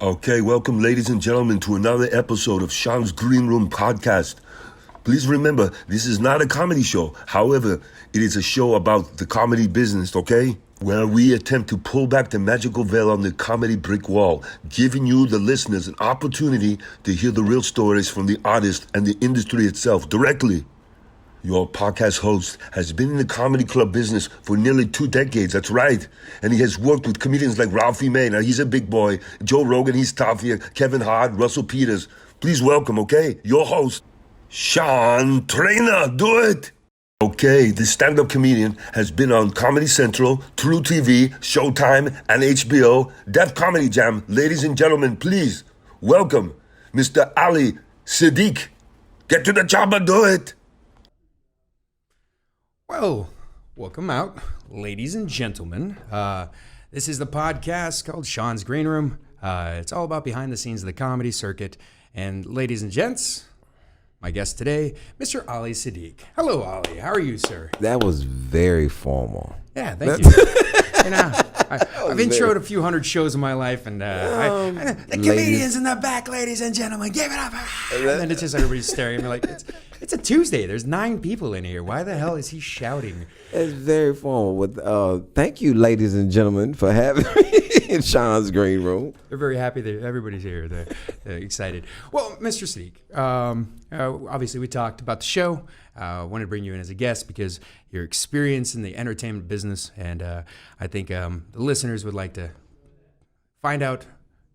Okay, welcome, ladies and gentlemen, to another episode of Sean's Green Room podcast. Please remember, this is not a comedy show. However, it is a show about the comedy business, okay? Where we attempt to pull back the magical veil on the comedy brick wall, giving you, the listeners, an opportunity to hear the real stories from the artist and the industry itself directly. Your podcast host has been in the comedy club business for nearly 2 decades, that's right. And he has worked with comedians like Ralphie May, now he's a big boy, Joe Rogan, he's tough here, Kevin Hart, Russell Peters. Please welcome, okay, your host, Sean Traynor. Do it! Okay, this stand-up comedian has been on Comedy Central, True TV, Showtime, and HBO, Def Comedy Jam. Ladies and gentlemen, please welcome Mr. Ali SIDDIQ. Get to the chopper, do it! Well, welcome out, ladies and gentlemen. This is the podcast called Sean's Green Room. It's all about behind the scenes of the comedy circuit. And ladies and gents, my guest today, Mr. Ali SIDDIQ. Hello, Ali. How are you, sir? That was very formal. Yeah, thank you. I've introed a few hundred shows in my life, and the comedians in the back, ladies and gentlemen, give it up. And then it's just everybody staring at me like, it's a Tuesday. There's 9 people in here. Why the hell is he shouting? It's very formal. Thank you, ladies and gentlemen, for having me in Sean's Green Room. They're very happy that everybody's here. They're excited. Well, Mr. SIDDIQ, obviously we talked about the show. Wanted to bring you in as a guest because your experience in the entertainment business, and I think the listeners would like to find out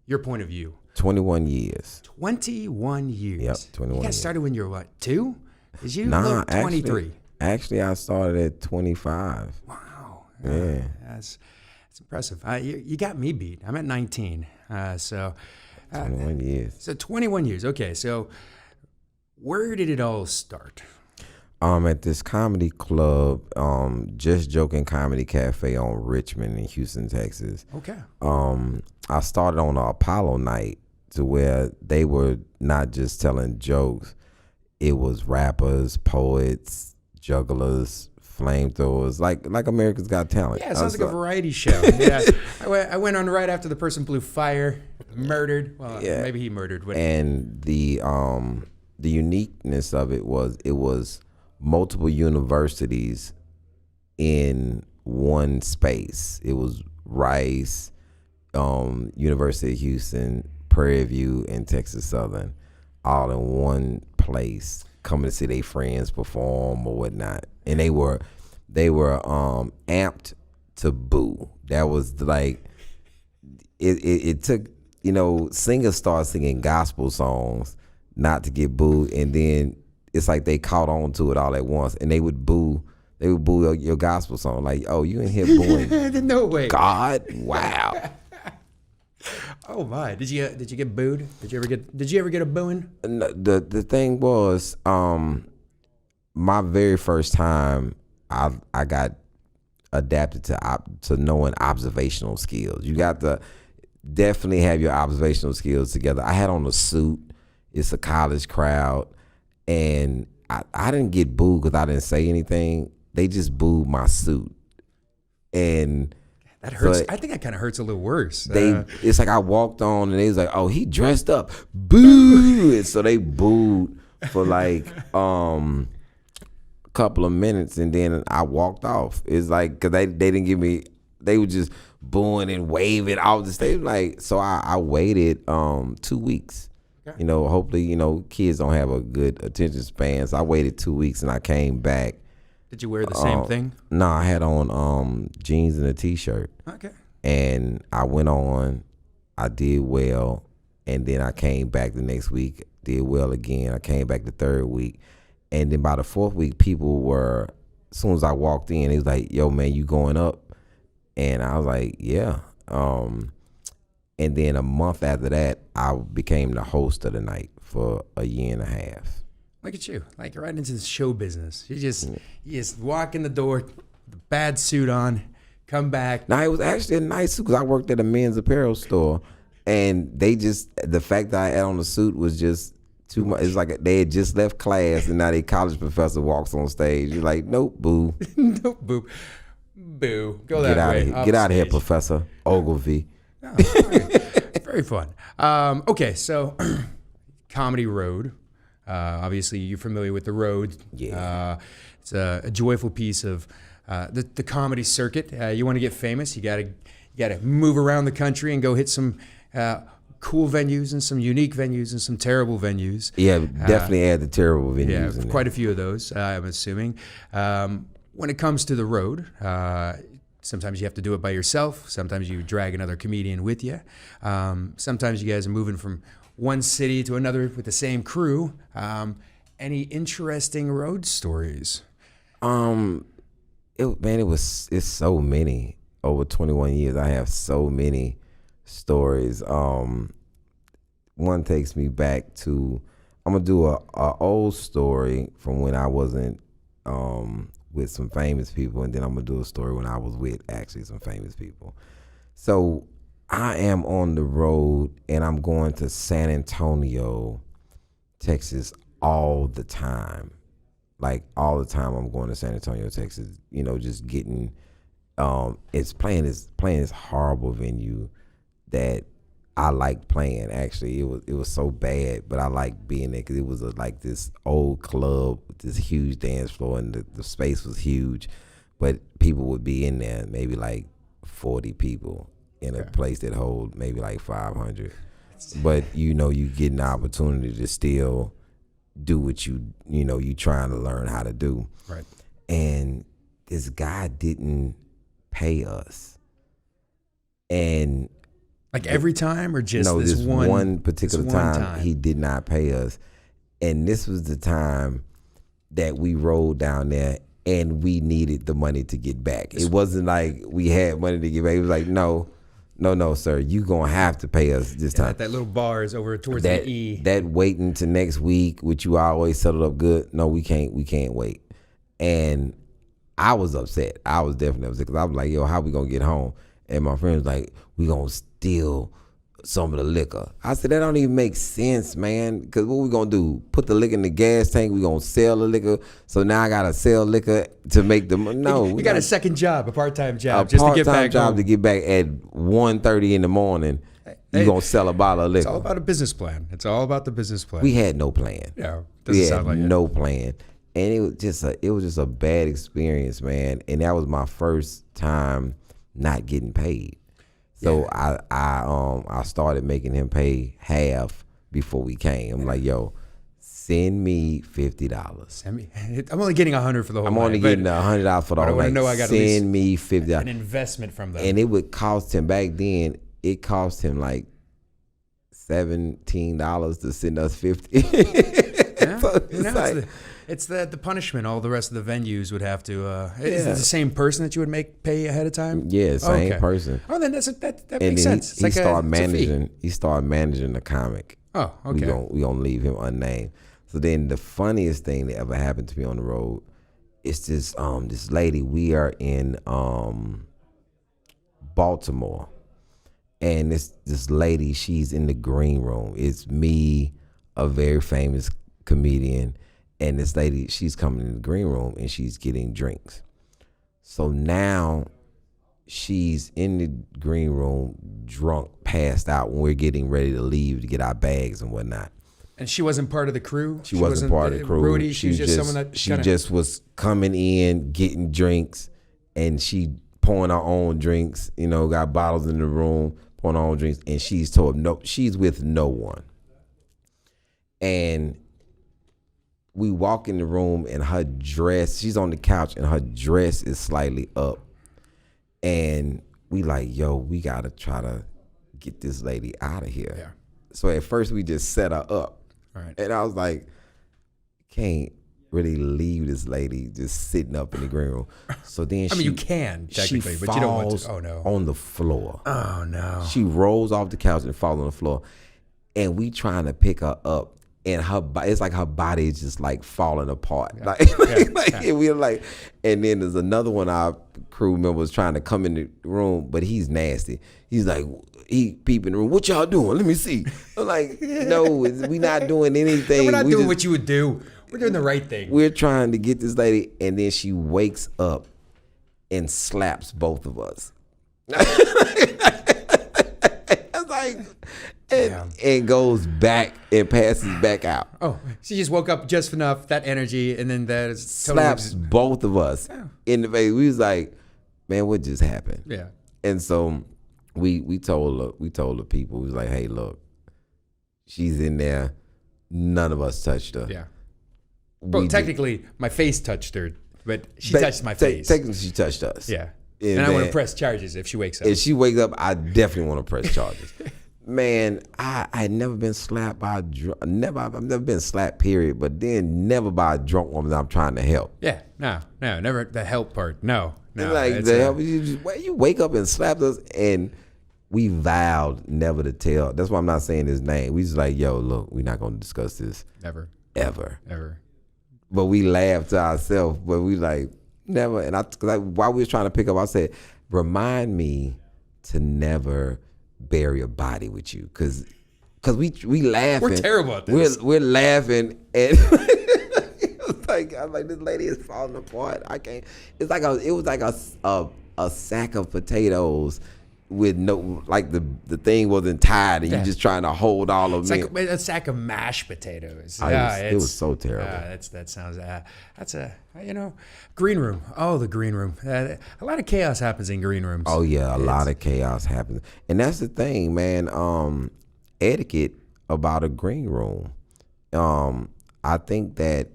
your point of view. 21 years. 21 years. Yep, 21 You got years. started when you were what, 2? Is you Nah, 23? Actually, I started at 25. Wow. Yeah. That's impressive. You got me beat. I'm at 19. 21 years. So 21 years. Okay, so where did it all start? At this comedy club, Just Joking Comedy Cafe on Richmond in Houston, Texas. Okay. I started on an Apollo night to where they were not just telling jokes. It was rappers, poets, jugglers, flamethrowers, like America's Got Talent. Yeah, it sounds like a variety show. Yeah, I went on right after the person blew fire, murdered. Well, Yeah. maybe he murdered. And the uniqueness of it was multiple universities in one space. It was Rice, University of Houston, Prairie View, and Texas Southern, all in one place, coming to see their friends perform or whatnot. And they were amped to boo. That was like it took, singers start singing gospel songs not to get booed, and then it's like they caught on to it all at once, and they would boo your gospel song, like, oh, you in here booing No way. God? Wow. Oh my! Did you get booed? Did you ever get a booing? No, the thing was, my very first time, I got adapted to knowing observational skills. You got to definitely have your observational skills together. I had on a suit. It's a college crowd, and I didn't get booed because I didn't say anything. They just booed my suit, and that hurts. I think that kind of hurts a little worse. It's like I walked on, and they was like, "Oh, he dressed up, boo!" And so they booed for like a couple of minutes, and then I walked off. It's like because they didn't give me. They were just booing and waving off the stage. Like, so I waited 2 weeks. Okay. Hopefully, kids don't have a good attention span. So I waited 2 weeks, and I came back. Did you wear the same thing? No, I had on jeans and a t-shirt. Okay. And I went on, I did well, and then I came back the next week, did well again. I came back the 3rd week. And then by the 4th week, people were, as soon as I walked in, they was like, yo, man, you going up? And I was like, yeah. And then a month after that, I became the host of the night for a year and a half. Look at you, like right into the show business. You just walk in the door, the bad suit on, come back. Now, it was actually a nice suit because I worked at a men's apparel store, and the fact that I had on the suit was just too much. It's like they had just left class, and now their college professor walks on stage. You're like, nope, boo. Nope, boo. Boo. Go that way. Get out of here, Professor Ogilvy. Oh, very Very fun. Okay, so Comedy Road. Obviously, you're familiar with the road. Yeah. It's a joyful piece of the comedy circuit. You want to get famous, you gotta move around the country and go hit some cool venues and some unique venues and some terrible venues. Yeah, definitely add the terrible venues. Yeah, in quite there. a few of those, I'm assuming. When it comes to the road, sometimes you have to do it by yourself. Sometimes you drag another comedian with you. Sometimes you guys are moving from one city to another with the same crew. Any interesting road stories? It's so many. Over 21 years, I have so many stories. One takes me back to, I'm gonna do a old story from when I wasn't with some famous people, and then I'm gonna do a story when I was with actually some famous people. So I am on the road and I'm going to San Antonio, Texas all the time. Like all the time I'm going to San Antonio, Texas, just getting it's playing this horrible venue that I liked playing. Actually, it was so bad, but I liked being there because it was like this old club with this huge dance floor, and the space was huge, but people would be in there, maybe like 40 people in a place that hold maybe like 500. But you get an opportunity to still do what you trying to learn how to do. Right. And this guy didn't pay us. And like every time, or just no, this one particular time he did not pay us. And this was the time that we rode down there and we needed the money to get back. It wasn't like we had money to get back. It was like, no, sir, you gonna have to pay us this time. That little bar is over towards the E. That waiting to next week, which you always settled up good. No, we can't wait. And I was upset. I was definitely upset because I was like, yo, how we gonna get home? And my friend was like, we gonna steal some of the liquor. I said, that don't even make sense, man. Because what we gonna do? Put the liquor in the gas tank? We gonna sell the liquor? So now I gotta sell liquor to make the money? No. You got a second job, a part-time job, a just to get back part-time job home. to get back at 1:30 in the morning. You gonna sell a bottle of liquor? It's all about a business plan. It's all about the business plan. We had no plan. Yeah, We had sound like no plan, and it was just a bad experience, man. And that was my first time not getting paid. So I started making him pay half before we came. I'm like, yo, send me $50. I'm only getting $100 for the whole night. I'm only getting $100 for the whole night. I got at least send me $50. an investment from them. And it would cost him back then. It cost him like $17 to send us $50. So it's the punishment all the rest of the venues would have to. Is it the same person that you would pay ahead of time? Yeah, same person. Oh, then that And makes then sense. he started managing the comic. Oh, okay. We gonna leave him unnamed. So then the funniest thing that ever happened to me on the road is this lady. We are in Baltimore, and this lady, she's in the green room. It's me, a very famous comedian, and this lady, she's coming in the green room and she's getting drinks. So now she's in the green room, drunk, passed out when we're getting ready to leave to get our bags and whatnot. And she wasn't part of the crew? She wasn't part of the crew. Rudy, she was just someone that just was coming in, getting drinks, and she pouring her own drinks, got bottles in the room, pouring her own drinks, and she's told no, she's with no one. And we walk in the room and her dress, she's on the couch and her dress is slightly up. And we like, yo, we gotta try to get this lady out of here. Yeah. So at first we just set her up. Right. And I was like, can't really leave this lady just sitting up in the green room. So then you can technically, but you don't want to. Oh no. On the floor. Oh no. She rolls off the couch and falls on the floor. And we trying to pick her up. And it's like her body is just like falling apart. Yeah. And we're like, and then there's another one, our crew member was trying to come in the room, but he's nasty. He's like, he peep in the room. What y'all doing? Let me see. I'm like, no, we not doing anything. We're not doing what you would do. We're doing the right thing. We're trying to get this lady, and then she wakes up and slaps both of us. I was like, like, and goes back and passes back out. Oh, she just woke up just enough, that energy, and then that is totally Slaps both of us in the face. We was like, man, what just happened? Yeah. And so we told the people, we was like, hey, look, she's in there. None of us touched her. Yeah. Well, technically, my face touched her, but she touched my face. Technically, she touched us. Yeah. And I want to press charges if she wakes up. If she wakes up, I definitely want to press charges. Man, I had never been slapped by I've never been slapped, period, but then never by a drunk woman that I'm trying to help. Yeah, no, never the help part. No. Like the help, you wake up and slap us, and we vowed never to tell. That's why I'm not saying his name. We just like, yo, look, we're not going to discuss this. Ever. But we laughed to ourselves, but we like, never. And while we was trying to pick up, I said, remind me to never bury a body with you, because we laughing. We're terrible at this. We're laughing, and I'm like, this lady is falling apart. I can't. It was like a sack of potatoes with no, like the thing wasn't tied, and you just trying to hold all of them. It's like a sack of mashed potatoes. It was so terrible. That sounds. That's a green room. Oh, the green room. A lot of chaos happens in green rooms. Oh yeah, a lot of chaos happens, and that's the thing, man. Etiquette about a green room. I think that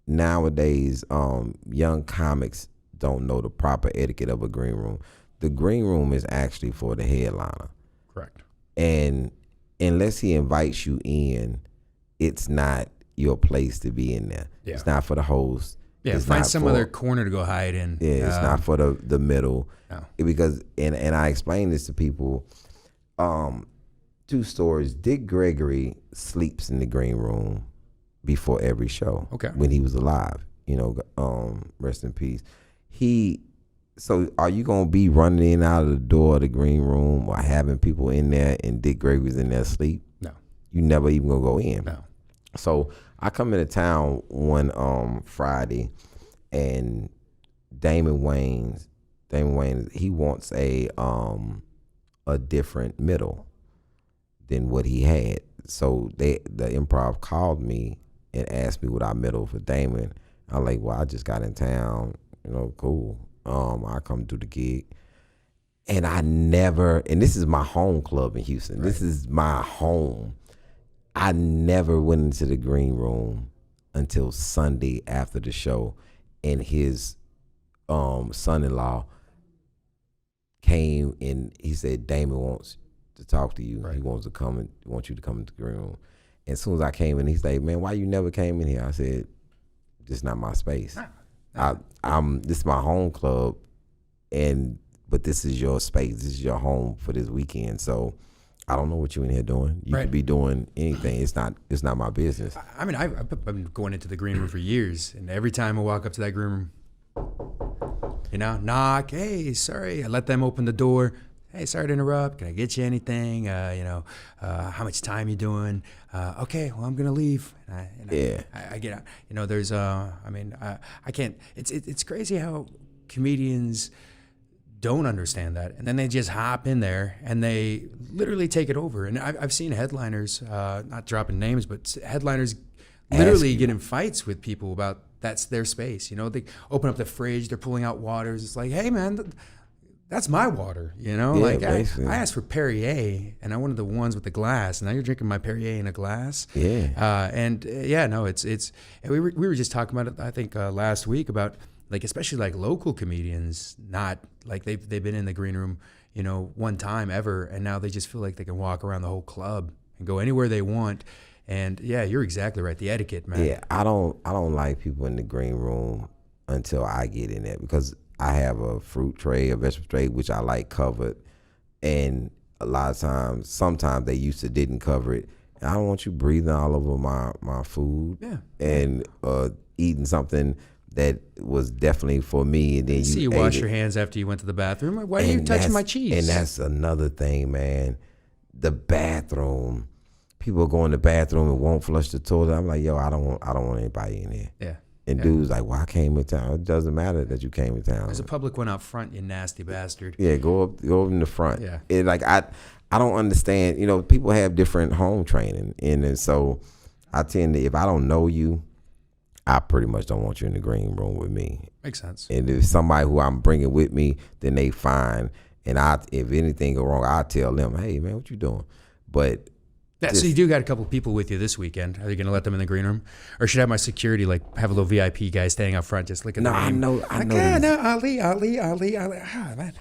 nowadays, young comics don't know the proper etiquette of a green room. The green room is actually for the headliner. Correct. And unless he invites you in, it's not your place to be in there. Yeah. It's not for the host. Yeah, it's find some other corner to go hide in. Yeah, it's not for the middle. No. Because and I explain this to people. 2 stories. Dick Gregory sleeps in the green room before every show. Okay. When he was alive. Rest in peace. So are you gonna be running in and out of the door of the green room or having people in there and Dick Gregory's in there asleep? No. You never even gonna go in. No. So I come into town one Friday, and Damon Wayans, he wants a different middle than what he had. So the improv called me and asked me what I middle for Damon. I'm like, well, I just got in town, cool. I come do the gig. And and this is my home club in Houston. Right. This is my home. I never went into the green room until Sunday after the show, and his son-in-law came and he said, Damon wants to talk to you. Right. He wants you to come into the green room. And as soon as I came in, he's like, man, why you never came in here? I said, this is not my space. This is my home club, but this is your space. This is your home for this weekend. So I don't know what you're in here doing. You could be doing anything. It's not my business. I mean, I've been going into the green room for years, and every time I walk up to that green room, knock. Hey, sorry. I let them open the door. Hey, sorry to interrupt. Can I get you anything? How much time you doing? Okay, well, I'm gonna leave. I get out. There's I can't. It's crazy how comedians don't understand that, and then they just hop in there and they literally take it over. And I've seen headliners, not dropping names, but headliners literally get in fights with people about that's their space. They open up the fridge, they're pulling out waters. It's like, hey man, that's my water. I asked for Perrier, and I wanted the ones with the glass. And now you're drinking my Perrier in a glass. Yeah. It's. We were just talking about it, I think, last week about especially local comedians, not they've been in the green room, one time ever, and now they just feel like they can walk around the whole club and go anywhere they want. And yeah, you're exactly right. The etiquette, man. Yeah, I don't like people in the green room until I get in there, because I have a fruit tray, a vegetable tray, which I like covered, and a lot of times, sometimes they didn't cover it. And I don't want you breathing all over my food, and eating something that was definitely for me. And then you wash your hands after you went to the bathroom. Why are you touching my cheese? And that's another thing, man. The bathroom. People go in the bathroom and won't flush the toilet. I'm like, yo, I don't want anybody in there. Yeah. And dude's like, well, I came in town. It doesn't matter that you came in town. There's a public one out front, you nasty bastard. Yeah, go up in the front. Yeah. It, like I don't understand. You know, people have different home training, and so I tend to, if I don't know you, I pretty much don't want you in the green room with me. Makes sense. And if somebody who I'm bringing with me, then they fine. And if anything go wrong, I tell them, hey man, what you doing? But So you do got a couple people with you this weekend. Are you going to let them in the green room, or should I have my security have a little VIP guy standing out front, just looking? No, I know. No, Ali. Man,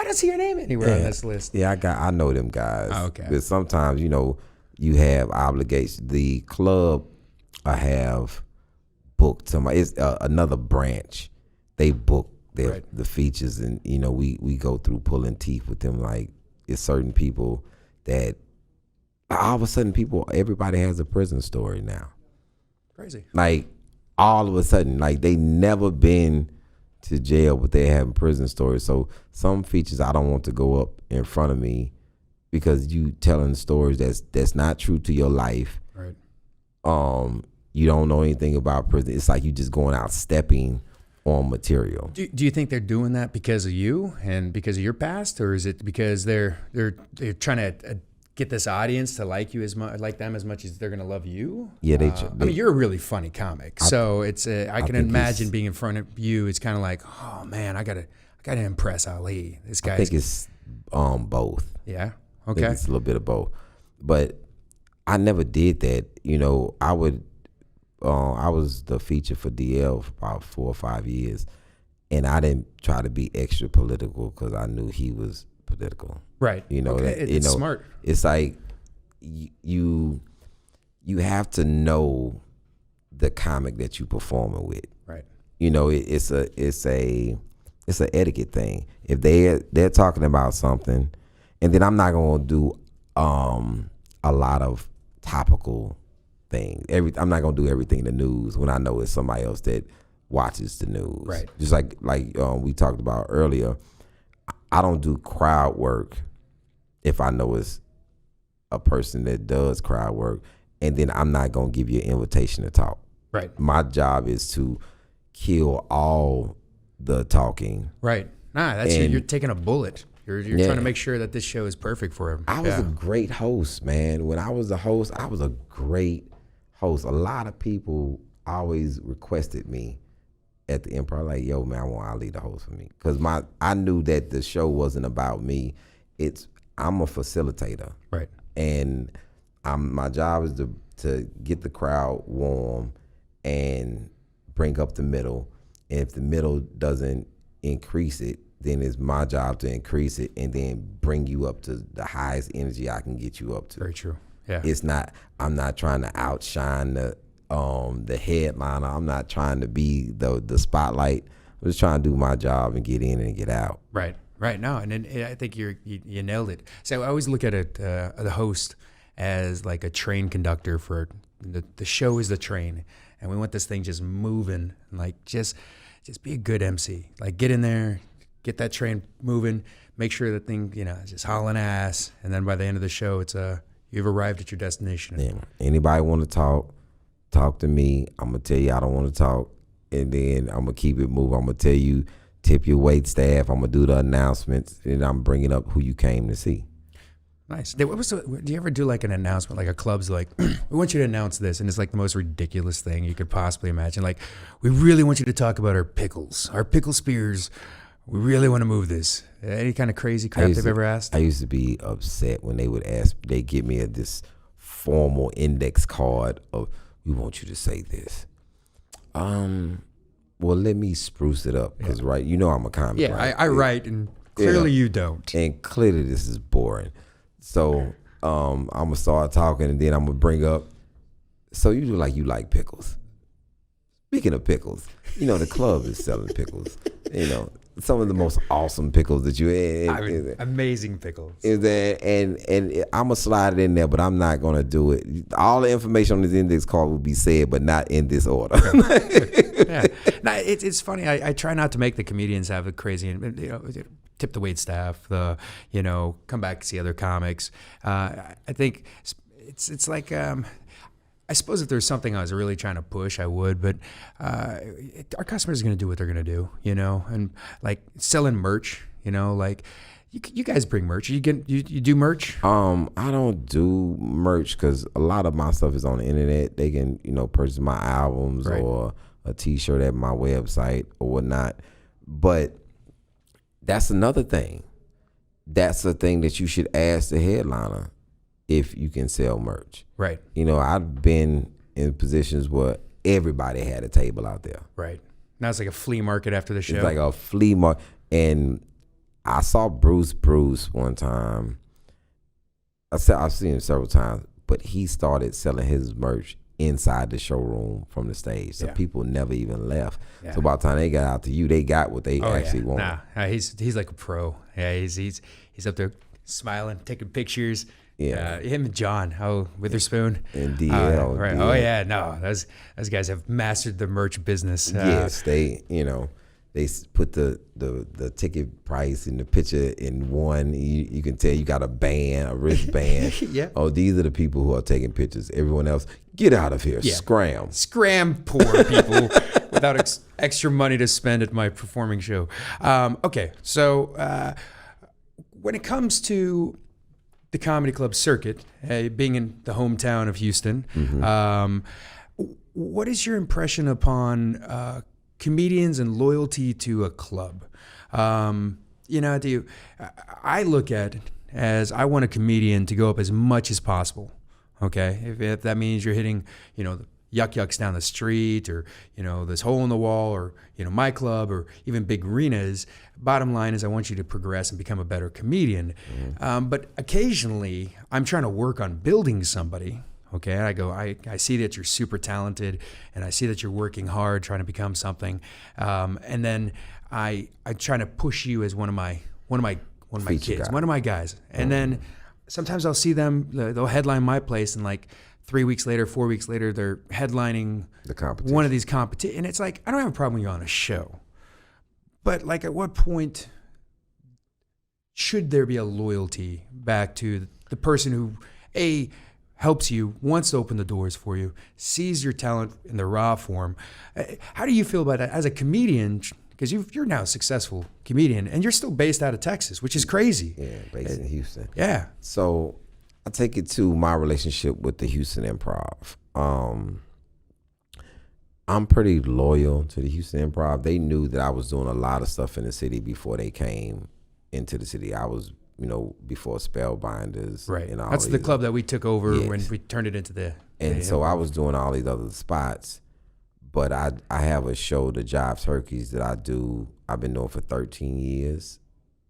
I don't see your name anywhere on this list. Yeah, I know them guys. Oh, okay. But sometimes, you have obligations. The club I have booked somebody. It's another branch. They book the features, and we go through pulling teeth with them. Like, it's certain people that all of a sudden everybody has a prison story now. Crazy. Like, all of a sudden, like, they never been to jail, but they have prison stories. So some features I don't want to go up in front of me because you telling stories that's not true to your life. Right. You don't know anything about prison. It's like you just going out stepping on material. Do you think they're doing that because of you and because of your past, or is it because they're trying to get this audience to like you like them as much as they're going to love you? Yeah, I mean, you're a really funny comic, so it's I can imagine being in front of you. It's kind of like, oh man, I gotta impress Ali. This guy. I think it's both. Yeah. I Okay. think it's a little bit of both, but I never did that. I was the feature for DL for about 4 or 5 years, and I didn't try to be extra political because I knew he was political. Right. It's smart. It's like you have to know the comic that you performing with. Right. It's an etiquette thing. If they're talking about something, and then I'm not gonna do a lot of topical things. I'm not gonna do everything in the news when I know it's somebody else that watches the news. Right. Just like we talked about earlier, I don't do crowd work if I know it's a person that does crowd work, and then I'm not gonna give you an invitation to talk. Right. My job is to kill all the talking. Right. That's you're taking a bullet. You're trying to make sure that this show is perfect for him. I was a great host, man. When I was a host, I was a great host. A lot of people always requested me at the Improv, like, yo, man, I want Ali to host for me. Because I knew that the show wasn't about me. I'm a facilitator. Right. And my job is to get the crowd warm and bring up the middle. And if the middle doesn't increase it, then it's my job to increase it and then bring you up to the highest energy I can get you up to. Very true. Yeah. I'm not trying to outshine the headliner. I'm not trying to be the spotlight. I'm just trying to do my job and get in and get out. Right. No, and then I think you nailed it. So I always look at it, the host as like a train conductor for the show is the train, and we want this thing just moving, like just be a good MC. Like, get in there, get that train moving, make sure the thing is just hauling ass, and then by the end of the show, it's you've arrived at your destination. Yeah. Anybody want to talk to me. I'm gonna tell you I don't want to talk, and then I'm gonna keep it moving. I'm gonna tell you, tip your wait staff. I'm gonna do the announcements, and I'm bringing up who you came to see. Nice. Do you ever do like an announcement, like a club's like, we want you to announce this, and it's like the most ridiculous thing you could possibly imagine. Like, we really want you to talk about our pickle spears. We really want to move this. Any kind of crazy crap they've ever asked? I used to be upset when they would ask. They give me this formal index card of, we want you to say this. Well, let me spruce it up because I'm a comic. Yeah, right? I write, and clearly you don't. And clearly this is boring. So I'm gonna start talking, and then I'm gonna bring up. So you like pickles. Speaking of pickles, the club is selling pickles. Some of the most awesome pickles that you amazing pickles. Is that and I'm gonna slide it in there, but I'm not gonna do it. All the information on this index card will be said, but not in this order. Yeah. No, it's funny. I try not to make the comedians have a crazy, tip the wait staff, come back to see other comics. I think it's like I suppose if there's something I was really trying to push, I would, but our customers are going to do what they're going to do, you know, and like selling merch, you know, like you guys bring merch. You do merch? I don't do merch because a lot of my stuff is on the internet. They can, you know, purchase my albums or a T-shirt at my website or whatnot. But that's another thing. That's a thing that you should ask the headliner if you can sell merch. Right. You know, I've been in positions where everybody had a table out there. Right. Now it's like a flea market after the show. It's like a flea market. And I saw Bruce one time. I've seen him several times, but he started selling his merch inside the showroom from the stage. So people never even left. Yeah. So by the time they got out to you, they got what they actually wanted. Nah, he's like a pro. Yeah, he's up there smiling, taking pictures. Yeah, him and John, Witherspoon and DL. Right. DL. Oh yeah, no, those guys have mastered the merch business. Yes, they put the ticket price and the picture in one. You can tell you got a band, a wristband. Yeah. Oh, these are the people who are taking pictures. Everyone else, get out of here. Yeah. Scram, poor people without extra money to spend at my performing show. Okay, so when it comes to the comedy club circuit, being in the hometown of Houston, what is your impression upon comedians and loyalty to a club? You know, I look at it as I want a comedian to go up as much as possible. Okay, if that means you're hitting, you know, the yucks down the street, or, you know, this hole in the wall, or, you know, my club, or even big arenas. Bottom line is I want you to progress and become a better comedian. But occasionally I'm trying to work on building somebody. Okay, I see that you're super talented, and I see that you're working hard trying to become something, and then I try to push you as one of my kids, one of my guys, and then sometimes I'll see them, they'll headline my place, and like 3 weeks later, 4 weeks later, they're headlining one of these competitions, and it's like, I don't have a problem when you're on a show, but like, at what point should there be a loyalty back to the person who helps you, wants to open the doors for you, sees your talent in the raw form? How do you feel about that as a comedian? Because you're now a successful comedian, and you're still based out of Texas, which is crazy. Yeah, based in Houston. Yeah. So I take it to my relationship with the Houston Improv. I'm pretty loyal to the Houston Improv. They knew that I was doing a lot of stuff in the city before they came into the city. I was, you know, before Spellbinders. Right. And all That's the club that we took over when we turned it into the. And so I was doing all these other spots, but I have a show, the Jive Turkeys, that I've been doing for 13 years.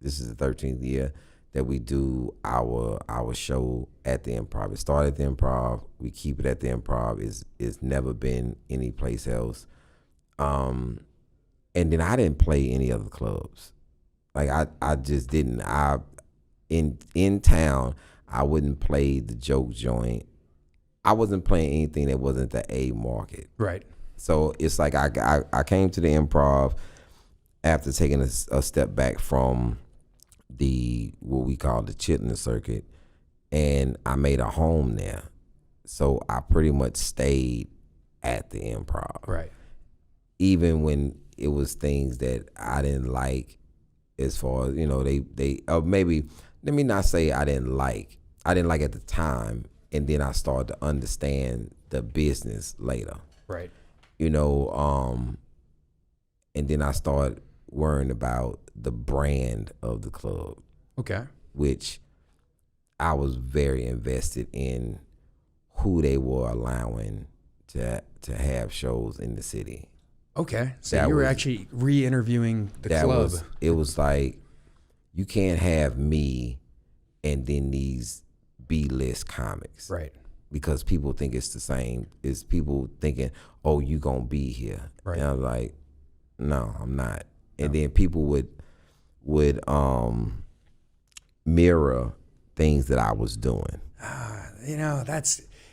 This is the 13th year that we do our show at the Improv. It started at the Improv. We keep it at the Improv. It's never been any place else. And then I didn't play any other clubs. Like I just didn't. In town, I wouldn't play the Joke Joint. I wasn't playing anything that wasn't the A market. Right. So it's like I came to the Improv after taking a step back from what we call the Chitlin circuit, and I made a home there. So I pretty much stayed at the Improv. Right. Even when it was things that I didn't like, as far as, you know, they maybe, let me not say I didn't like at the time, and then I started to understand the business later. Right. You know, and then I started worrying about the brand of the club. Okay. Which I was very invested in who they were allowing to have shows in the city. Okay. So you were actually re-interviewing the club. It was like, you can't have me and then these B-list comics. Right. Because people think it's the same. It's people thinking, oh, you gonna be here. Right. And I'm like, no, I'm not. And then people would mirror things that I was doing. You know,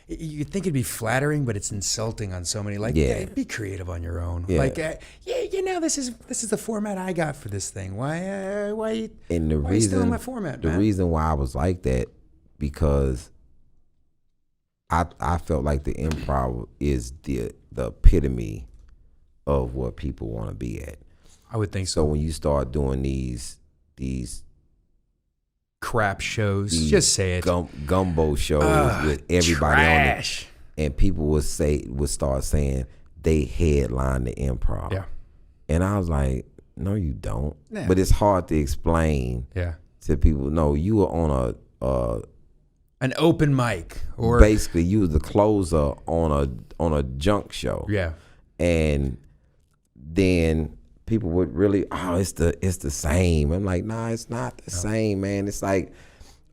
you think it'd be flattering, but it's insulting on so many. Like, be creative on your own. Yeah. Like, you know, this is the format I got for this thing. Why are you still in my format, the man? reason why I was like that, because I felt like the improv is the epitome of what people want to be at. I would think So so. when you start doing these Crap shows. Just say it. gumbo shows with everybody trash. on it, and people would start saying they headline the improv. Yeah. And I was like, no, you don't. Yeah. But it's hard to explain Yeah. to people. No, you were on An open mic or basically you was the closer on a junk show. yeah. And then people would really, it's the same. I'm like, nah, it's not the same, man. It's like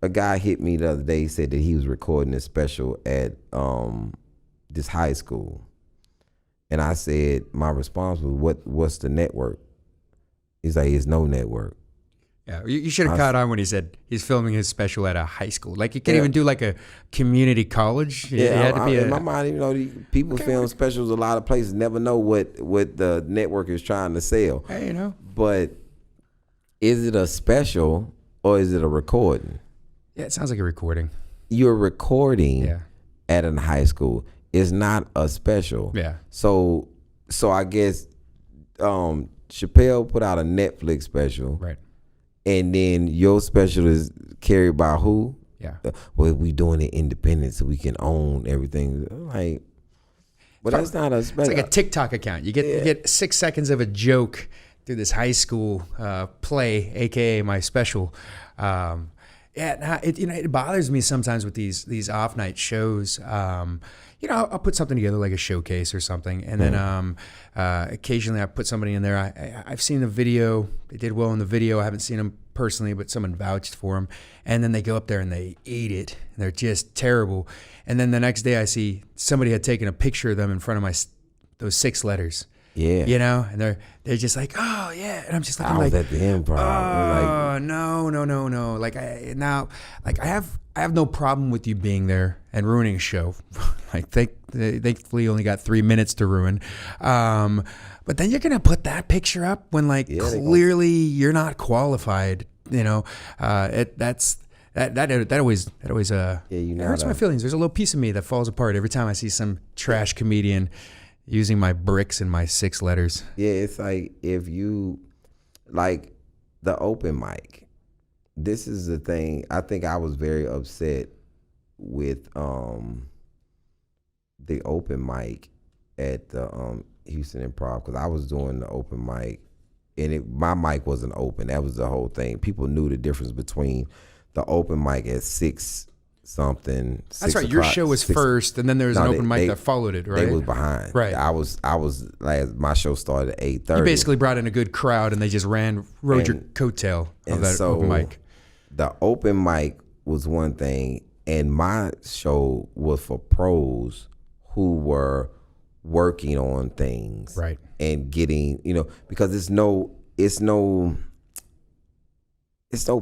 a guy hit me the other day. He said that he was recording a special at this high school. And I said, my response was, what's the network? He's like, it's no network. Yeah, you should have caught on when he said he's filming his special at a high school. Like you can't even do like a community college. It had to be in my mind, people film specials a lot of places, never know what the network is trying to sell. Hey, But is it a special or is it a recording? Yeah, it sounds like a recording. You're recording Yeah. at a high school. It's not a special. Yeah. So I guess Chappelle put out a Netflix special. Right. And then your special is carried by who? Yeah. Well, we doing it independent so we can own everything. Like, but that's not a special. It's like a TikTok account. You get 6 seconds of a joke through this high school play, aka my special. It bothers me sometimes with these off night shows. I'll put something together like a showcase or something, and then occasionally I put somebody in there. I've seen the video; they did well in the video. I haven't seen them personally, but someone vouched for them. And then they go up there and they eat it, and they're just terrible. And then the next day I see somebody had taken a picture of them in front of those 6 letters. Yeah. And they're just like, oh yeah, and I'm just looking I was like, at the improv. oh no. Like I have no problem with you being there and ruining a show. Like thankfully you only got 3 minutes to ruin. But then you're gonna put that picture up when clearly you're not qualified. That always hurts my feelings. There's a little piece of me that falls apart every time I see some trash comedian using my bricks and my 6 letters. Yeah, it's like if you like the open mic. This is the thing. I think I was very upset with the open mic at the Houston Improv because I was doing the open mic and my mic wasn't open. That was the whole thing. People knew the difference between the open mic at 6 something. That's right. Your show was first, and then there was an open mic that followed it, right? They was behind. Right. I was like my show started at 8:30. You basically brought in a good crowd, and they just rode your coattail of that open mic. The open mic was one thing, and my show was for pros who were working on things, right? And getting, because it's no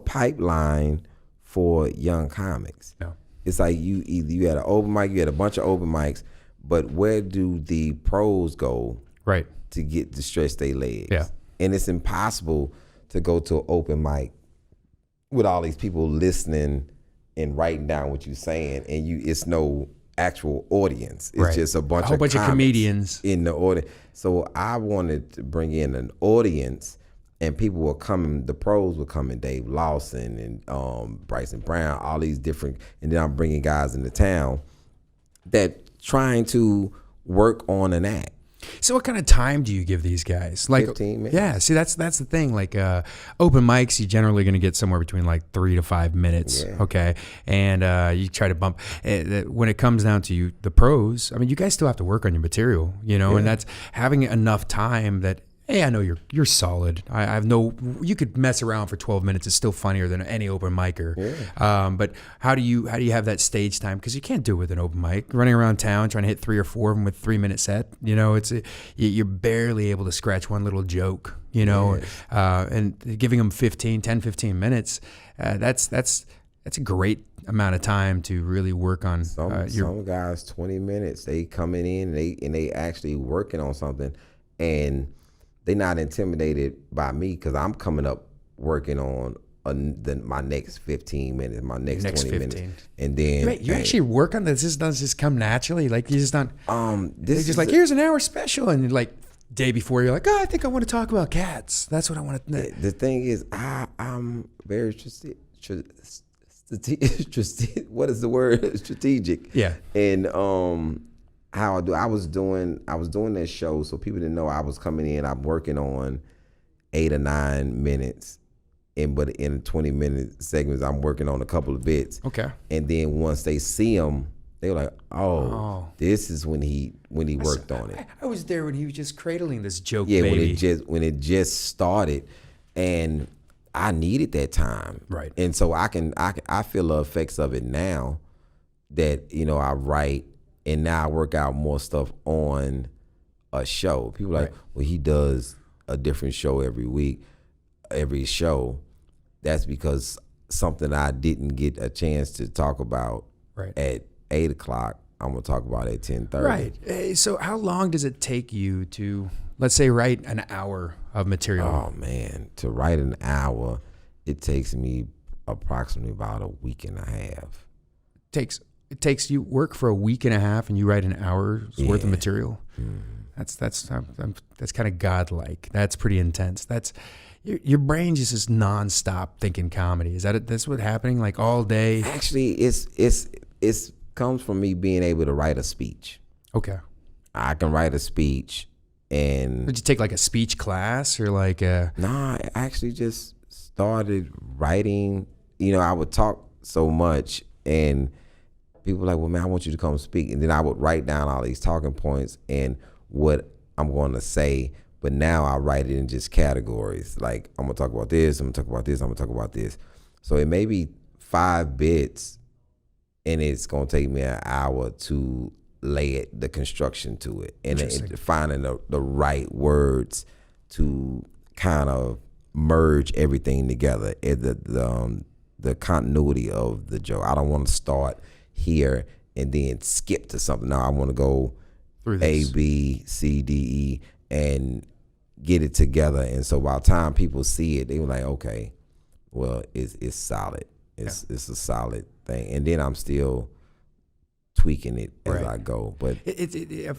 pipeline for young comics. No. It's like you had an open mic, you had a bunch of open mics, but where do the pros go right to get to stretch their legs? Yeah. And it's impossible to go to an open mic with all these people listening and writing down what you're saying, and it's no actual audience. It's just a whole bunch of comedians in the audience. So I wanted to bring in an audience, and people were coming. The pros were coming, Dave Lawson and Bryson Brown, all these different. And then I'm bringing guys into town that trying to work on an act. So what kind of time do you give these guys? 15 minutes. Yeah, see that's the thing. Like open mics, you're generally going to get somewhere between 3 to 5 minutes. Yeah. Okay, and you try to bump. When it comes down to you, the pros, I mean, you guys still have to work on your material, and that's having enough time that. Hey, I know you're solid. I have you could mess around for 12 minutes. It's still funnier than any open micer. Yeah. But how do you have that stage time? Because you can't do it with an open mic. Running around town trying to hit 3 or 4 of them with 3-minute set. You're barely able to scratch one little joke. And giving them 15 minutes. That's a great amount of time to really work on. Some guys 20 minutes. They coming in and they actually working on something and. They're not intimidated by me because I'm coming up working on my next 15 minutes, my next Next 20 15. minutes, and then Wait, you actually work on this? This doesn't just come naturally. Like you just not. this It's just like here's an hour special, and like day before you're like, oh, I think I want to talk about cats. That's what I want to. the thing is, I'm very what is the word? Strategic. Yeah. And how I was doing that show, so people didn't know I was coming in. I'm working on 8 or 9 minutes. But in 20-minute segments, I'm working on a couple of bits. Okay. And then once they see him, they were like, "Oh, this is when he worked on it." I was there when he was just cradling this joke. Yeah, baby. when it just started, and I needed that time. Right. And so I feel the effects of it now that I write, and now I work out more stuff on a show. People are like, well, he does a different show every week. Every show, that's because something I didn't get a chance to talk about at 8 o'clock, I'm gonna talk about at 10:30. Right. So how long does it take you to, let's say, write an hour of material? Oh man, to write an hour, it takes me approximately about a week and a half. It takes you work for a week and a half, and you write an hour's worth of material. That's kind of godlike. That's pretty intense. That's your brain just is nonstop thinking comedy. Is that it? That's what's happening like all day? Actually, it's comes from me being able to write a speech. Okay. I can write a speech, and Did you take like a speech class or like a? Nah, I actually just started writing. I would talk so much, and people were like, well, man, I want you to come speak. And then I would write down all these talking points and what I'm going to say. But now I write it in just categories. Like, I'm going to talk about this, I'm going to talk about this, I'm going to talk about this. So it may be 5 bits, and it's going to take me an hour to lay it, the construction to it, and finding the right words to kind of merge everything together. The continuity of the joke. I don't want to start here and then skip to something. No, I want to go Through A, this. B, C, D, E, and get it together. And so by the time people see it, they were like, okay, well, it's solid. It's a solid thing. And then I'm still tweaking it as I go. But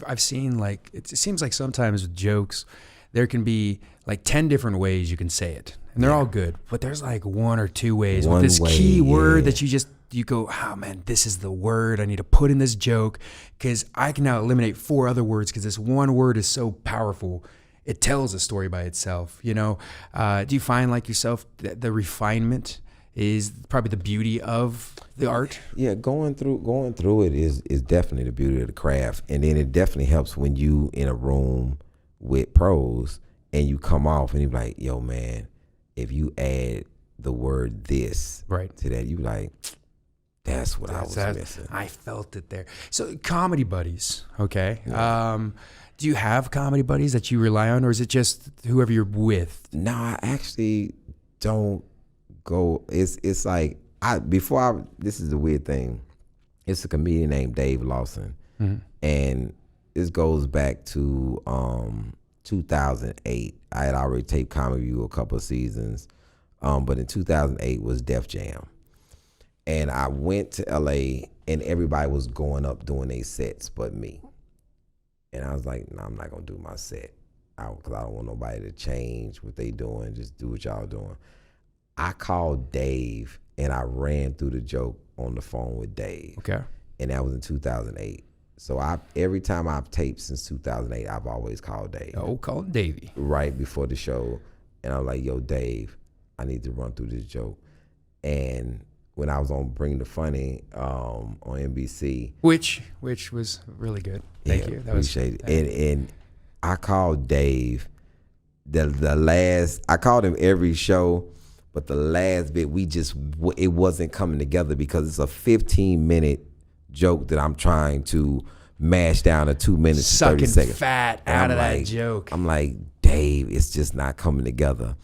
I've seen like it seems like sometimes with jokes, there can be like 10 different ways you can say it, and they're all good. But there's like 1 or 2 ways with this key word that you go, oh man, this is the word I need to put in this joke because I can now eliminate 4 other words because this one word is so powerful. It tells a story by itself. Do you find like yourself that the refinement is probably the beauty of the art? Yeah, going through it is definitely the beauty of the craft. And then it definitely helps when you in a room with pros and you come off and you're like, yo man, if you add the word this to that, you like, that's what I was missing. I felt it there. So comedy buddies, okay. Yeah. Do you have comedy buddies that you rely on, or is it just whoever you're with? No, I actually don't go. It's like this is the weird thing. It's a comedian named Dave Lawson, and this goes back to 2008. I had already taped Comedy View a couple of seasons, but in 2008 was Def Jam. And I went to LA and everybody was going up doing their sets but me. And I was like, no, I'm not going to do my set because I don't want nobody to change what they doing. Just do what y'all doing. I called Dave and I ran through the joke on the phone with Dave. Okay. And that was in 2008. So every time I've taped since 2008, I've always called Dave. Oh, call him Davey. Right before the show. And I'm like, yo, Dave, I need to run through this joke. And when I was on Bring the Funny on NBC. Which was really good. Thank you. That appreciate it. And I called Dave the last, I called him every show, but the last bit, it wasn't coming together because it's a 15-minute joke that I'm trying to mash down to 2 minutes and 30 seconds. Sucking fat out of that joke. I'm like, Dave, it's just not coming together.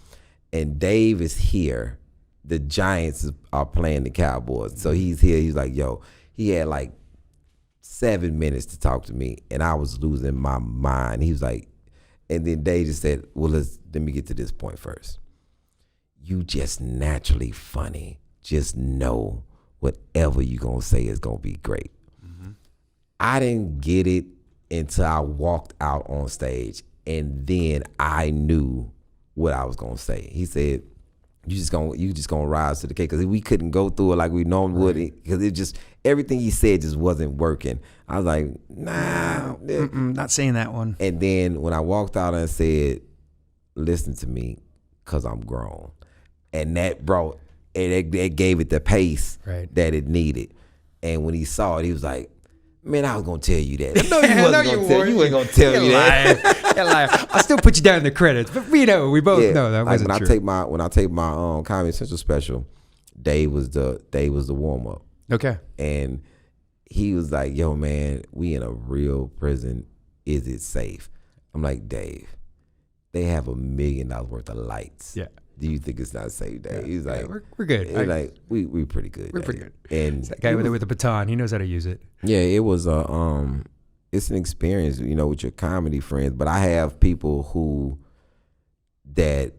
And Dave is here. The Giants are playing the Cowboys. So he's here. He's like, yo, he had like 7 minutes to talk to me, and I was losing my mind. He was like, and then Dave just said, well, let me get to this point first. you just naturally funny. Just know whatever you gonna say is gonna be great. I didn't get it until I walked out on stage, and then I knew what I was gonna say. He said, you just gonna rise to the cake, because we couldn't go through it like we normally would, because it just, everything he said just wasn't working. I was like, nah, not saying that one. And then when I walked out and said, listen to me, because I'm grown, and that brought it gave it the pace that it needed. And when he saw it, he was like, man, I was gonna tell you that. No, you wasn't gonna tell. You ain't gonna tell me that. You're lying. I'll still put you down in the credits, but we both know that wasn't true. When I take my Comedy Central special, Dave was the warm up. Okay. And he was like, yo, man, we in a real prison. Is it safe? I'm like, Dave, they have $1 million worth of lights. Yeah. Do you think it's not safe, Dave? He's like, we're good. He's like, we pretty good. We're Dave. pretty good. And it's that guy with the baton, he knows how to use it. Yeah, it was it's an experience, with your comedy friends. But I have people that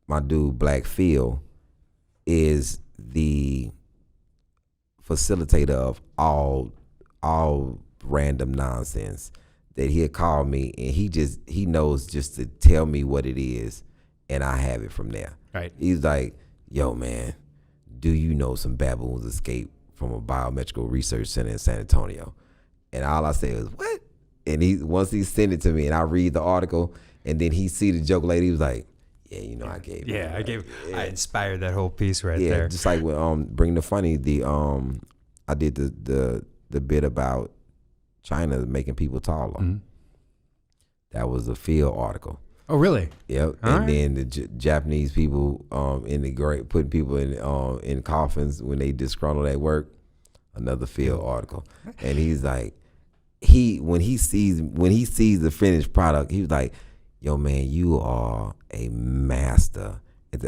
my dude Black Phil is the facilitator of all random nonsense, that he'll call me and he knows just to tell me what it is, and I have it from there. Right. He's like, yo, man, do you know some baboons escaped from a biomedical research center in San Antonio? And all I said was, what? And once he sent it to me and I read the article, and then he see the joke later, he was like, yeah, I gave it. I inspired that whole piece there. Yeah, just like with Bring the Funny, I did the bit about China making people taller. Mm-hmm. That was a field article. Oh, really? Yep. All and then the Japanese people putting people in coffins when they disgruntled at work. Another field article. And he's like, when he sees the finished product, he was like, yo, man, you are a master.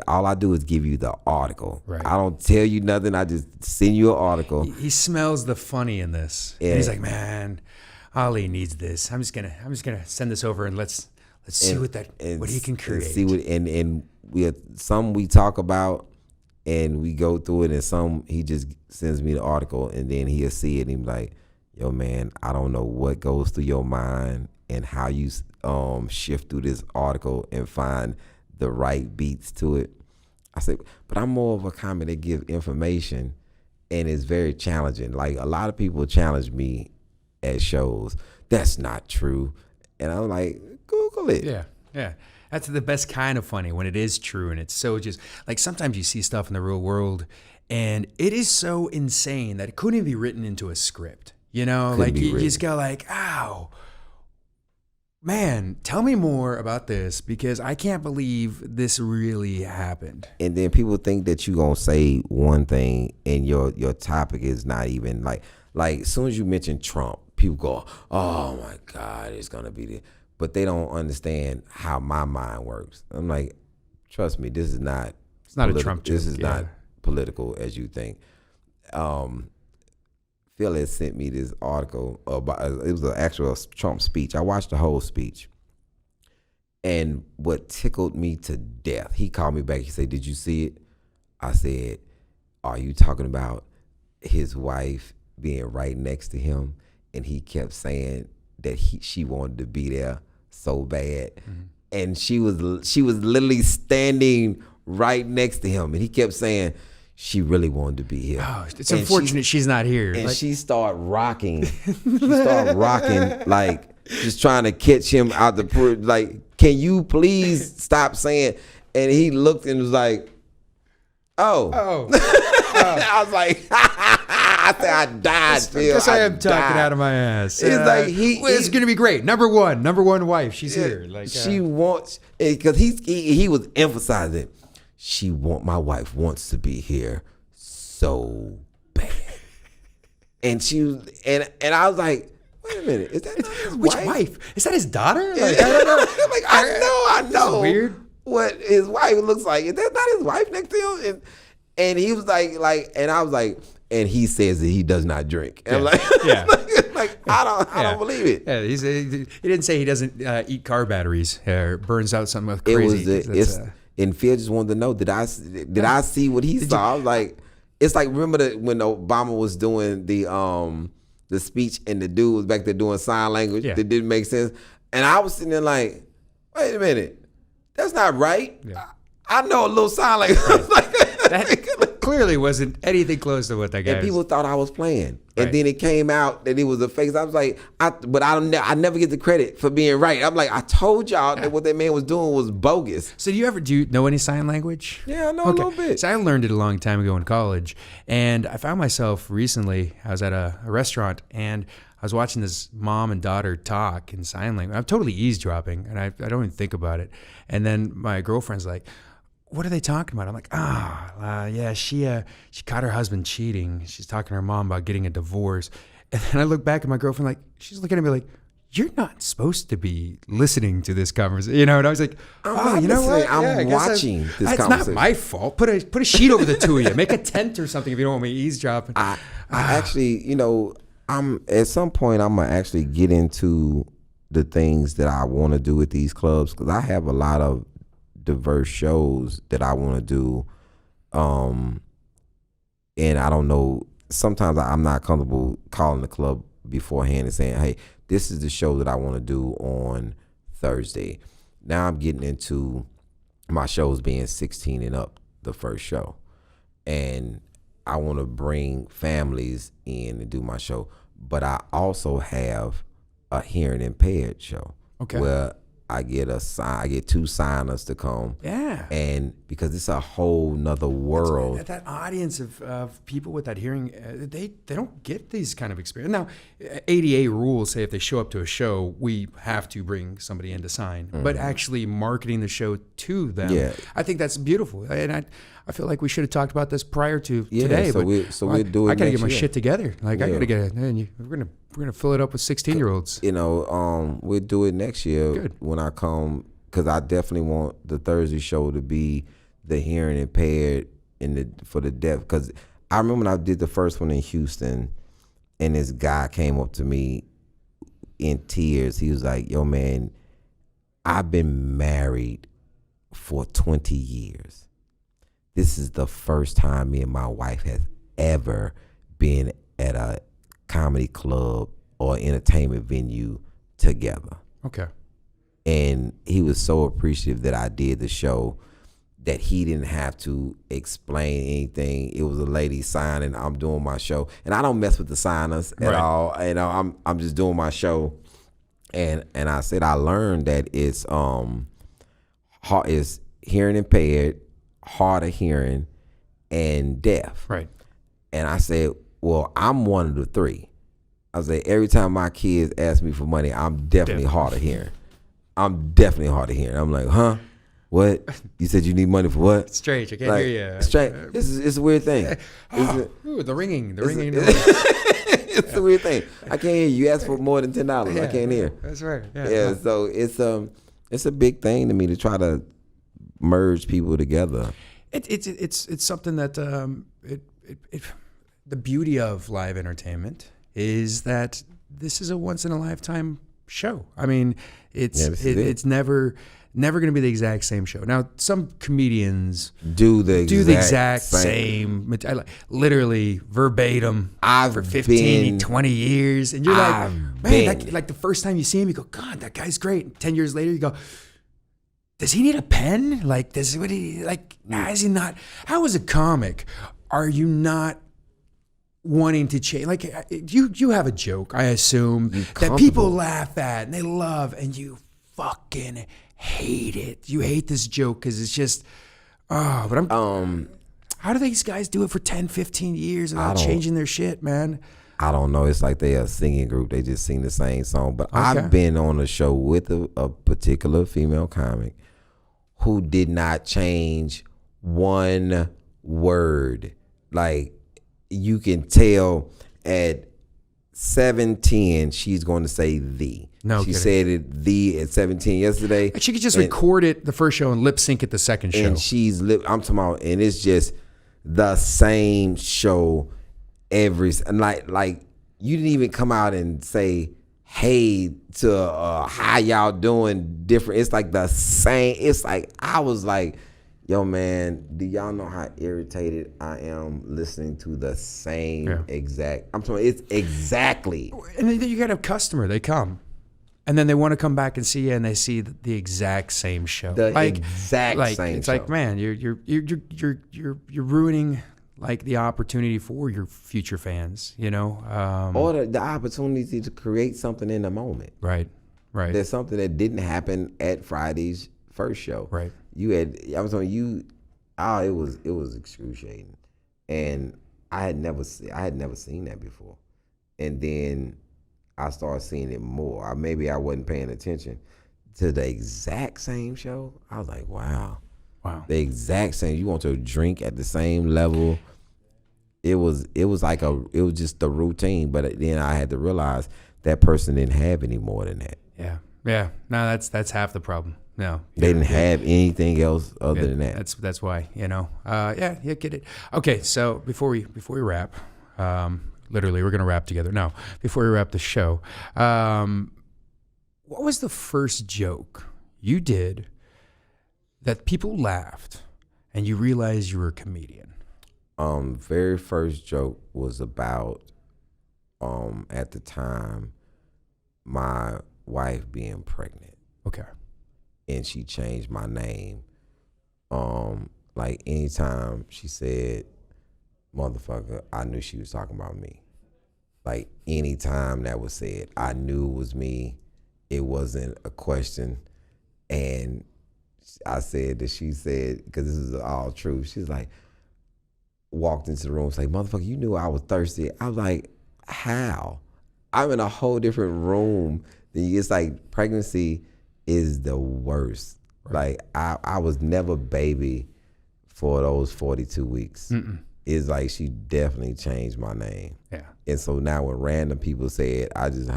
All I do is give you the article. Right. I don't tell you nothing. I just send you an article. He smells the funny in this. Yeah. And he's like, man, Ali needs this. I'm just gonna send this over and let's see what he can create. And see what we talk about and we go through it, and some he just sends me the article, and then he'll see it and he's like, yo, man, I don't know what goes through your mind and how you shift through this article and find the right beats to it. I said, but I'm more of a comic that give information, and it's very challenging. Like, a lot of people challenge me at shows. That's not true. And I'm like, Google it. Yeah. That's the best kind of funny, when it is true, and it's so just, like, sometimes you see stuff in the real world and it is so insane that it couldn't even be written into a script. Like you just go like, ow. Man, tell me more about this, because I can't believe this really happened. And then people think that you're going to say one thing and your topic is not even like as soon as you mention Trump, people go, oh my God, it's going to be this. But they don't understand how my mind works. I'm like, trust me, this is not. It's not a Trump joke. This is not political as you think. Phil had sent me this article about, it was an actual Trump speech. I watched the whole speech. And what tickled me to death, he called me back. He said, did you see it? I said, are you talking about his wife being right next to him? And he kept saying that she wanted to be there so bad. Mm-hmm. And she was literally standing right next to him. And he kept saying, she really wanted to be here. Oh, it's unfortunate she's not here. And she started rocking. Like just trying to catch him out the pool. Like, can you please stop saying? And he looked and was like, oh. I was like, I said, I died, Phil. Because I am talking out of my ass. It's like it's going to be great. Number one wife. She's here. Like she wants, because he was emphasizing. My wife wants to be here so bad. And I was like, wait a minute, is that not his Which wife? Is that his daughter? Like, I don't know. Like, I know. Weird. What his wife looks like. Is that not his wife next to him? And he was like, and I was like, and he says that he does not drink. And I'm like, I don't believe it. Yeah, he didn't say he doesn't eat car batteries or burns out something crazy. And Phil just wanted to know, did I see what he saw? I was like, it's like, remember when Obama was doing the speech and the dude was back there doing sign language that didn't make sense. And I was sitting there like, wait a minute, that's not right. Yeah. I know a little sign language. Right. That clearly wasn't anything close to what that guy and people thought I was playing. And then it came out that it was a fake. I was like, I never get the credit for being right. I'm like, I told y'all that what that man was doing was bogus. So do you know any sign language? Yeah, I know a little bit. So I learned it a long time ago in college. And I found myself recently, I was at a restaurant and I was watching this mom and daughter talk in sign language. I'm totally eavesdropping and I don't even think about it. And then my girlfriend's like, what are they talking about? I'm like, yeah, she caught her husband cheating. She's talking to her mom about getting a divorce. And then I look back at my girlfriend like, she's looking at me like, you're not supposed to be listening to this conversation. And I was like, you know what? I'm watching this conversation. It's not my fault. Put a sheet over the two of you. Make a tent or something if you don't want me eavesdropping. I actually, I'm at some point I'm gonna actually get into the things that I want to do with these clubs because I have a lot of diverse shows that I want to do, and I don't know. Sometimes I'm not comfortable calling the club beforehand and saying, "Hey, this is the show that I want to do on Thursday." Now I'm getting into my shows being 16 and up, the first show, and I want to bring families in and do my show. But I also have a hearing impaired show, where I get two signers to come. Yeah. And because it's a whole nother world. That audience of people with that hearing, they don't get these kind of experience. Now, ADA rules say if they show up to a show, we have to bring somebody in to sign. Mm-hmm. But actually marketing the show to them, I think that's beautiful. And I feel like we should have talked about this prior to today. So we'll do it. I gotta get my shit together. Like I gotta get it. Man, we're gonna fill it up with 16-year-olds. We'll do it next year. Good. When I come, because I definitely want the Thursday show to be the hearing impaired for the deaf. Because I remember when I did the first one in Houston, and this guy came up to me in tears. He was like, "Yo, man, I've been married for 20 years. This is the first time me and my wife has ever been at a comedy club or entertainment venue together." Okay. And he was so appreciative that I did the show that he didn't have to explain anything. It was a lady signing. I'm doing my show, and I don't mess with the signers at all. I'm just doing my show, and I said I learned that it's hearing impaired, hard of hearing, and deaf. Right. And I said, well, I'm one of the three. I said, every time my kids ask me for money, I'm definitely hard of hearing. I'm like, huh? What? You said you need money for what? It's strange. I can't hear you. Strange. It's a weird thing. The ringing. It's a weird thing. I can't hear you. You ask for more than $10. I can't hear. That's right. Yeah. So it's a big thing to me to try to merge people together. It's something that the beauty of live entertainment is that this is a once in a lifetime show. I mean, it's never going to be the exact same show. Now, some comedians do the exact same literally verbatim for 15, 20 years. And you're like, man, like the first time you see him, you go, God, that guy's great. 10 years later, you go, does he need a pen? Like, is he not? How as a comic, are you not wanting to change? Like, you have a joke, I assume, that people laugh at and they love, and you fucking hate it. You hate this joke because it's just, but how do these guys do it for 10, 15 years without changing their shit, man? I don't know. It's like they a singing group. They just sing the same song. But I've been on a show with a particular female comic who did not change one word. Like, you can tell at 7:10 she's going to say "the." No, she said it "the" at 7:10 yesterday. She could just record it the first show and lip sync it the second show. And I'm talking about, and it's just the same show like you didn't even come out and say hey to how y'all doing different. It's like the same. It's like I was like, Yo, man, do y'all know how irritated I am listening to the same exact? I'm talking. It's exactly. And then you got a customer. They come, and then they want to come back and see you, and they see the exact same show. The exact same it's show. like, man, you're ruining like the opportunity for your future fans. You know, or the opportunity to create something in the moment. Right. There's something that didn't happen at Friday's first show. Right. I was on you. Oh, it was excruciating, and I had never seen that before, and then I started seeing it more. Maybe I wasn't paying attention to the exact same show. I was like, wow, the exact same. You want to drink at the same level. It was just the routine, but then I had to realize that person didn't have any more than that. Yeah. No, that's half the problem. No, they didn't have anything else other than that. That's why, you know. Get it. Okay, so before we wrap, literally we're gonna wrap together. No, before we wrap the show, what was the first joke you did that people laughed and you realized you were a comedian? Very first joke was about at the time my wife being pregnant. Okay. And she changed my name. Like anytime she said motherfucker, I knew she was talking about me. Like anytime that was said, I knew it was me. It wasn't a question. And I said that she said, because this is all true, she's like, walked into the room, was like, motherfucker, you knew I was thirsty. I was like, how? I'm in a whole different room. It's like pregnancy is the worst. Right. Like I was never baby for those 42 weeks. Mm-mm. It's like she definitely changed my name. Yeah. And so now when random people say it, I just,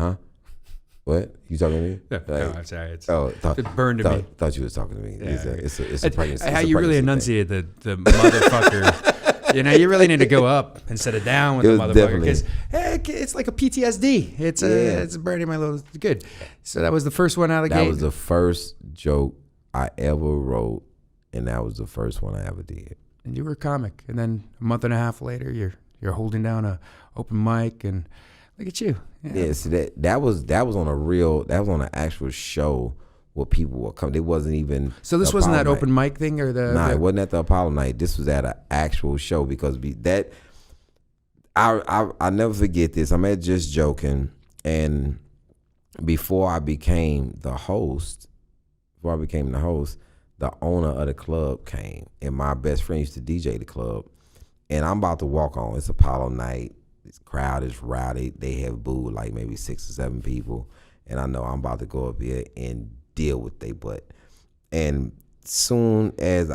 what? You talking to me? No, I'm sorry. It burned to me. Thought you was talking to me. Yeah. It's a pregnancy. How you really enunciated the motherfucker. You know, you really need to go up instead of down with the motherfucker, because it's like a PTSD. It's burning my little good. So that was the first one out of the gate. That was the first joke I ever wrote, and that was the first one I ever did. And you were a comic, and then a month and a half later, you're holding down a open mic, and look at you. Yeah, see that was on an actual show. What people were coming. It wasn't even. So this wasn't that open mic thing, or the. Nah, it wasn't at the Apollo night. This was at an actual show, because I never forget this. I'm at Just Joking, and before I became the host, the owner of the club came, and my best friend used to DJ the club, and I'm about to walk on. It's Apollo night. This crowd is rowdy. They have booed like maybe 6 or 7 people, and I know I'm about to go up here and deal with they butt. And soon as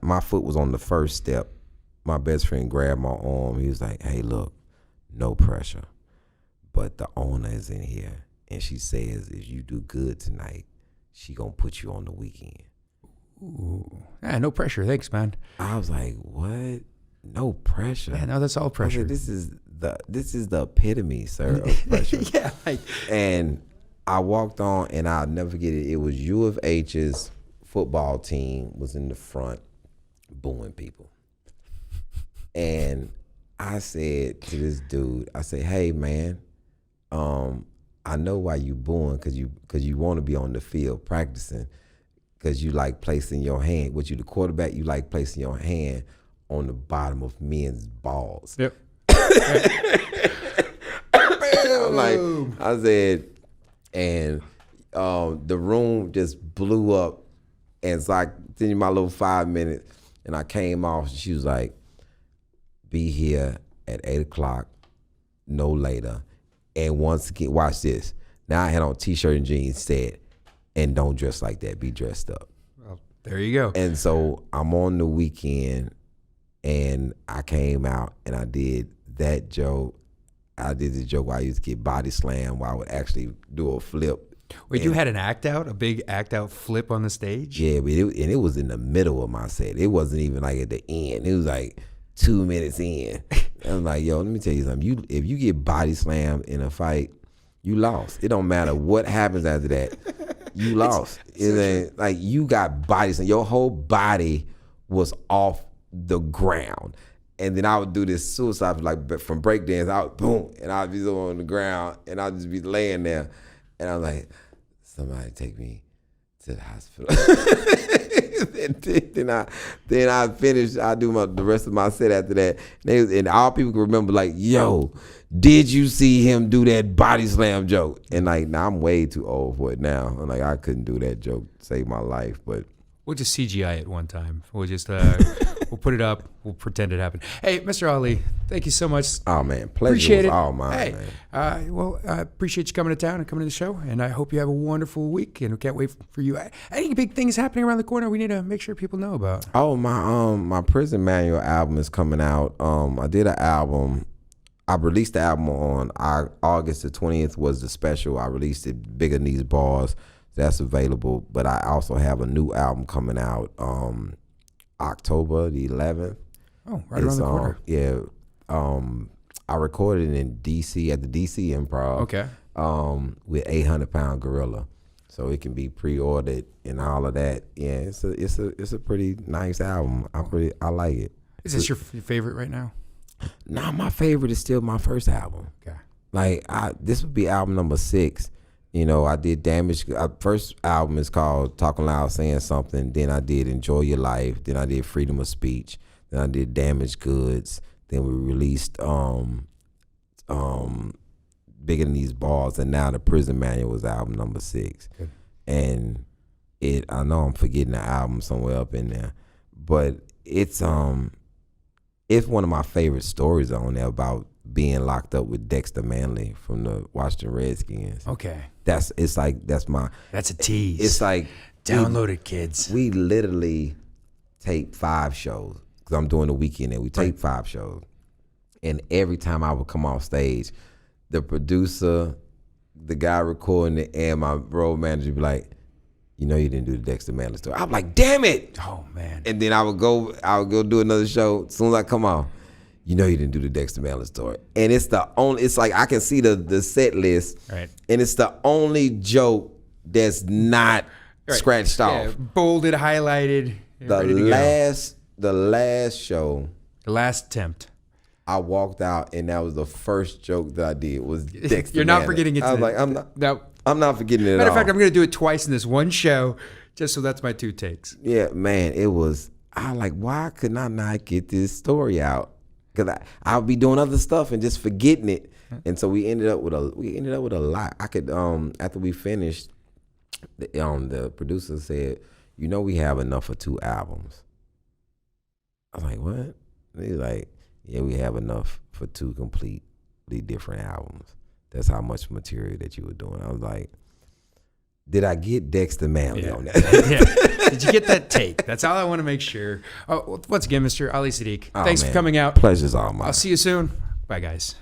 my foot was on the first step, my best friend grabbed my arm. He was like, hey, look, no pressure, but the owner is in here, and she says if you do good tonight, she gonna put you on the weekend. Ooh. Yeah, no pressure. Thanks, man. I was like, what? No pressure? Yeah, no, that's all pressure. Like, this is the epitome, sir, of pressure. Yeah. And I walked on, and I'll never forget it. It was U of H's football team was in the front booing people. And I said to this dude, I said, hey, man, I know why you booing, because you want to be on the field practicing, because you like placing your hand. What you the quarterback, you like placing your hand on the bottom of men's balls. Yep. I said, and the room just blew up, and so I did my little 5 minutes, and I came off. She was like, be here at 8:00, no later. And once again, watch this. Now I had on t-shirt and jeans, said, and don't dress like that, be dressed up. Well, there you go. And so I'm on the weekend, and I came out and I did that joke. I did the joke where I used to get body slammed, where I would actually do a flip. Wait, you had a big act out flip on the stage? Yeah, but it was in the middle of my set. It wasn't even like at the end. It was like 2 minutes in. I'm like, yo, let me tell you something. If you get body slammed in a fight, you lost. It don't matter what happens after that. You lost. Like you got body slammed. Your whole body was off the ground. And then I would do this suicide, like from breakdance, I would boom, and I'd be on the ground, and I'd just be laying there. And I'm like, somebody take me to the hospital. then I finish, I do the rest of my set after that. And all people can remember, like, yo, did you see him do that body slam joke? And like, now I'm way too old for it now. I'm like, I couldn't do that joke to save my life, but. We'll just CGI it one time. We'll just we'll put it up. We'll pretend it happened. Hey, Mr. Ali, thank you so much. Oh man, pleasure Appreciate was it. all mine. Hey, man. well, I appreciate you coming to town and coming to the show, and I hope you have a wonderful week. And we can't wait for you. Any big things happening around the corner we need to make sure people know about? Oh, my prison manual album is coming out. I did an album. I released the album on August the 20th was the special. I released it, Bigger These Bars. That's available, but I also have a new album coming out October the 11th. Oh, right around the corner. Yeah, I recorded it in DC at the DC Improv. Okay. With 800-pound gorilla, so it can be pre-ordered and all of that. Yeah, it's a pretty nice album. I like it. Is this your favorite right now? Nah, my favorite is still my first album. Okay. Like this would be album number 6. You know, I did Damage. First album is called Talking Loud, Saying Something. Then I did Enjoy Your Life. Then I did Freedom of Speech. Then I did Damaged Goods. Then we released Bigger Than These Balls. And now the Prison Manual was album number 6. Good. And I know I'm forgetting the album somewhere up in there, but it's one of my favorite stories on there about being locked up with Dexter Manley from the Washington Redskins. Okay. That's a tease. It's like download it, kids. We literally tape 5 shows because I'm doing the weekend and we tape 5 shows. And every time I would come off stage, the producer, the guy recording it, and my road manager would be like, you know you didn't do the Dexter Manley story. I'm like, damn it. Oh man. And then I would go do another show. As soon as I come off, you know you didn't do the Dexter Manley story. And it's like I can see the set list. Right. And it's the only joke that's not scratched off. Bolded, highlighted. The last show. The last attempt. I walked out and that was the first joke that I did was Dexter You're not Manley. forgetting it. I was like, I'm not forgetting it at all. Matter of fact, I'm going to do it twice in this one show, just so that's my 2 takes. Yeah, man, it was. I was like, why could I not get this story out? Because I'll be doing other stuff and just forgetting it, and so we ended up with a lot. I could after we finished, the producer said, you know, we have enough for 2 albums. I was like, what? And he's like, yeah, we have enough for 2 completely different albums. That's how much material that you were doing. I was like, did I get Dexter Manley on that? Yeah. Did you get that take? That's all I want to make sure. Oh, once again, Mr. Ali SIDDIQ, thanks for coming out. Pleasure's all mine. I'll see you soon. Bye, guys.